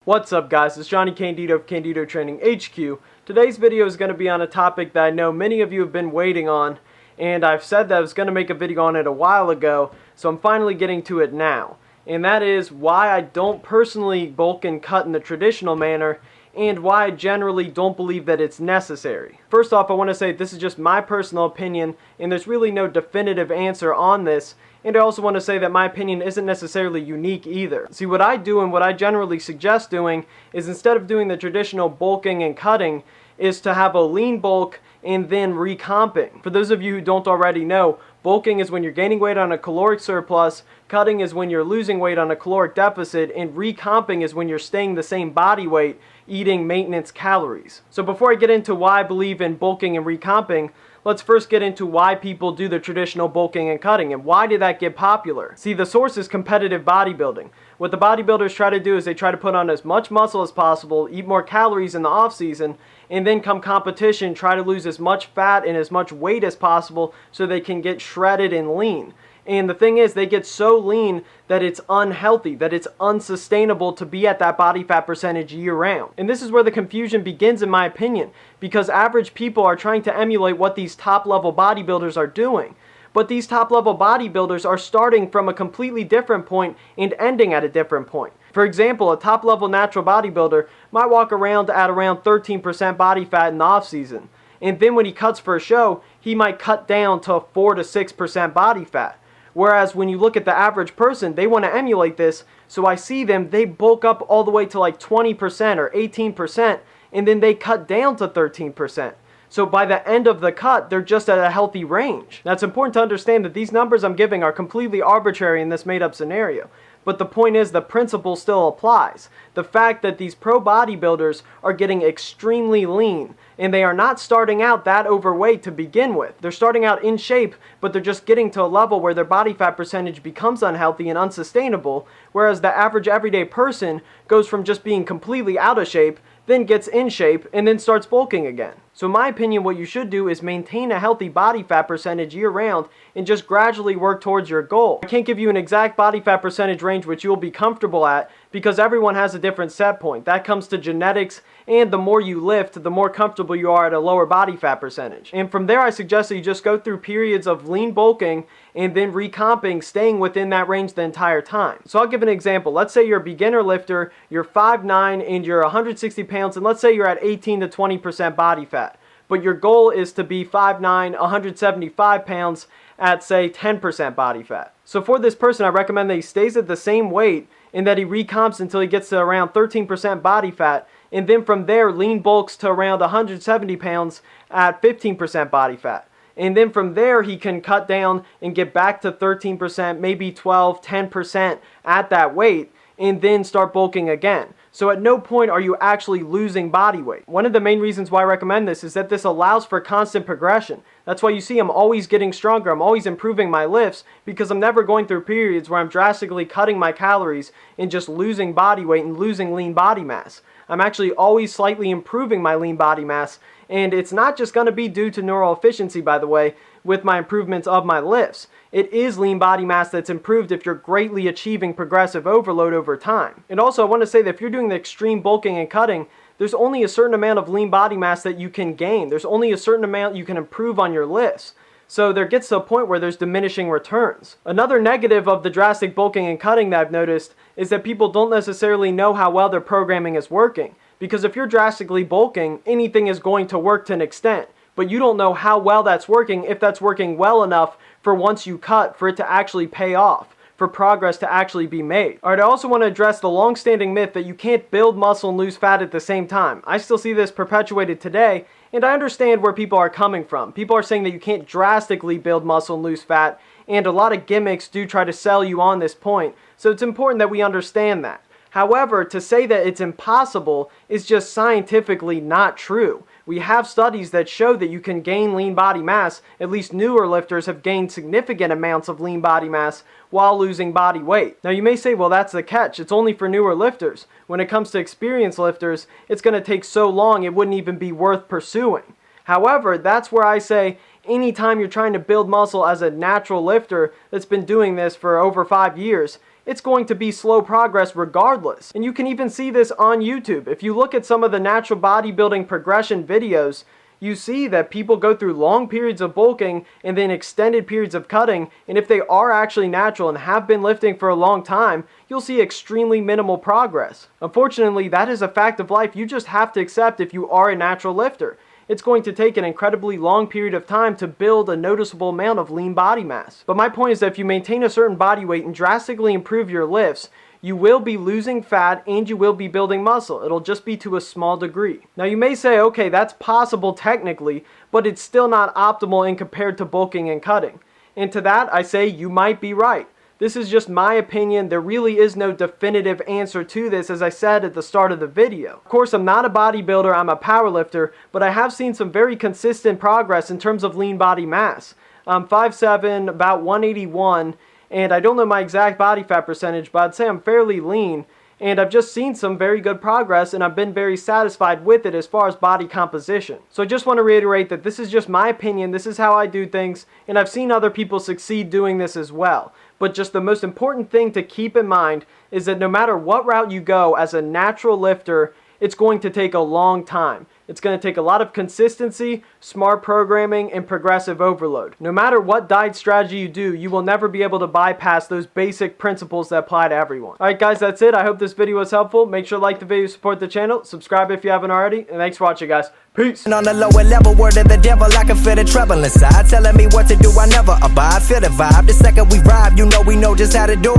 What's up guys, it's Johnny Candido of Candido Training HQ. Today's video is going to be on a topic that I know many of you have been waiting on, and I've said that I was going to make a video on it a while ago, so I'm finally getting to it now. And that is why I don't personally bulk and cut in the traditional manner, and why I generally don't believe that it's necessary. First off, I want to say this is just my personal opinion, and there's really no definitive answer on this. And I also want to say that my opinion isn't necessarily unique either. See, what I do and what I generally suggest doing is, instead of doing the traditional bulking and cutting, is to have a lean bulk and then recomping. For those of you who don't already know, bulking is when you're gaining weight on a caloric surplus, cutting is when you're losing weight on a caloric deficit, and recomping is when you're staying the same body weight, eating maintenance calories. So before I get into why I believe in bulking and recomping, let's first get into why people do the traditional bulking and cutting, and why did that get popular? See, the source is competitive bodybuilding. What the bodybuilders try to do is they try to put on as much muscle as possible, eat more calories in the off season, and then come competition, try to lose as much fat and as much weight as possible so they can get shredded and lean. And the thing is, they get so lean that it's unhealthy, that it's unsustainable to be at that body fat percentage year round. And this is where the confusion begins, in my opinion, because average people are trying to emulate what these top level bodybuilders are doing. But these top level bodybuilders are starting from a completely different point and ending at a different point. For example, a top level natural bodybuilder might walk around at around 13% body fat in the off season. And then when he cuts for a show, he might cut down to 4 to 6% body fat. Whereas when you look at the average person, they want to emulate this, so I see them, they bulk up all the way to like 20% or 18%, and then they cut down to 13%. So by the end of the cut, they're just at a healthy range. Now it's important to understand that these numbers I'm giving are completely arbitrary in this made-up scenario. But the point is, the principle still applies. The fact that these pro bodybuilders are getting extremely lean, and they are not starting out that overweight to begin with. They're starting out in shape, but they're just getting to a level where their body fat percentage becomes unhealthy and unsustainable, whereas the average everyday person goes from just being completely out of shape, then gets in shape, and then starts bulking again. So in my opinion, what you should do is maintain a healthy body fat percentage year round and just gradually work towards your goal. I can't give you an exact body fat percentage range which you'll be comfortable at, because everyone has a different set point. That comes to genetics, and the more you lift, the more comfortable you are at a lower body fat percentage. And from there, I suggest that you just go through periods of lean bulking and then recomping, staying within that range the entire time. So I'll give an example. Let's say you're a beginner lifter, you're 5'9", and you're 160 pounds, and let's say you're at 18 to 20% body fat. But your goal is to be 5'9", 175 pounds at, say, 10% body fat. So for this person, I recommend that he stays at the same weight and that he recomps until he gets to around 13% body fat, and then from there lean bulks to around 170 pounds at 15% body fat. And then from there he can cut down and get back to 13%, maybe 12, 10% at that weight, and then start bulking again. So at no point are you actually losing body weight. One of the main reasons why I recommend this is that this allows for constant progression. That's why you see I'm always getting stronger, I'm always improving my lifts, because I'm never going through periods where I'm drastically cutting my calories and just losing body weight and losing lean body mass. I'm actually always slightly improving my lean body mass, and it's not just going to be due to neural efficiency, by the way, with my improvements of my lifts. It is lean body mass that's improved if you're greatly achieving progressive overload over time. And also, I want to say that if you're doing the extreme bulking and cutting, there's only a certain amount of lean body mass that you can gain. There's only a certain amount you can improve on your lifts. So there gets to a point where there's diminishing returns. Another negative of the drastic bulking and cutting that I've noticed is that people don't necessarily know how well their programming is working. Because if you're drastically bulking, anything is going to work to an extent. But you don't know how well that's working, if that's working well enough for once you cut, for it to actually pay off, for progress to actually be made. Alright, I also want to address the long-standing myth that you can't build muscle and lose fat at the same time. I still see this perpetuated today, and I understand where people are coming from. People are saying that you can't drastically build muscle and lose fat, and a lot of gimmicks do try to sell you on this point, so it's important that we understand that. However, to say that it's impossible is just scientifically not true. We have studies that show that you can gain lean body mass. At least newer lifters have gained significant amounts of lean body mass while losing body weight. Now you may say, well, that's the catch. It's only for newer lifters. When it comes to experienced lifters, it's going to take so long it wouldn't even be worth pursuing. However, that's where I say anytime you're trying to build muscle as a natural lifter that's been doing this for over 5 years, it's going to be slow progress regardless. And you can even see this on YouTube. If you look at some of the natural bodybuilding progression videos, you see that people go through long periods of bulking and then extended periods of cutting, and if they are actually natural and have been lifting for a long time, you'll see extremely minimal progress. Unfortunately, that is a fact of life you just have to accept if you are a natural lifter. It's going to take an incredibly long period of time to build a noticeable amount of lean body mass. But my point is that if you maintain a certain body weight and drastically improve your lifts, you will be losing fat and you will be building muscle. It'll just be to a small degree. Now you may say, okay, that's possible technically, but it's still not optimal in compared to bulking and cutting. And to that, I say you might be right. This is just my opinion. There really is no definitive answer to this, as I said at the start of the video. Of course, I'm not a bodybuilder, I'm a powerlifter, but I have seen some very consistent progress in terms of lean body mass. I'm 5'7", about 181, and I don't know my exact body fat percentage, but I'd say I'm fairly lean, and I've just seen some very good progress, and I've been very satisfied with it as far as body composition. So I just want to reiterate that this is just my opinion, this is how I do things, and I've seen other people succeed doing this as well. But just the most important thing to keep in mind is that no matter what route you go as a natural lifter, it's going to take a long time. It's going to take a lot of consistency, smart programming, and progressive overload. No matter what diet strategy you do, you will never be able to bypass those basic principles that apply to everyone. Alright guys, that's it. I hope this video was helpful. Make sure to like the video, support the channel, subscribe if you haven't already, and thanks for watching guys. Peace! On the lower level, word of the devil, I can feel the trouble inside. Telling me what to do, I never abide. Feel the vibe, the second we ride, you know we know just how to do it.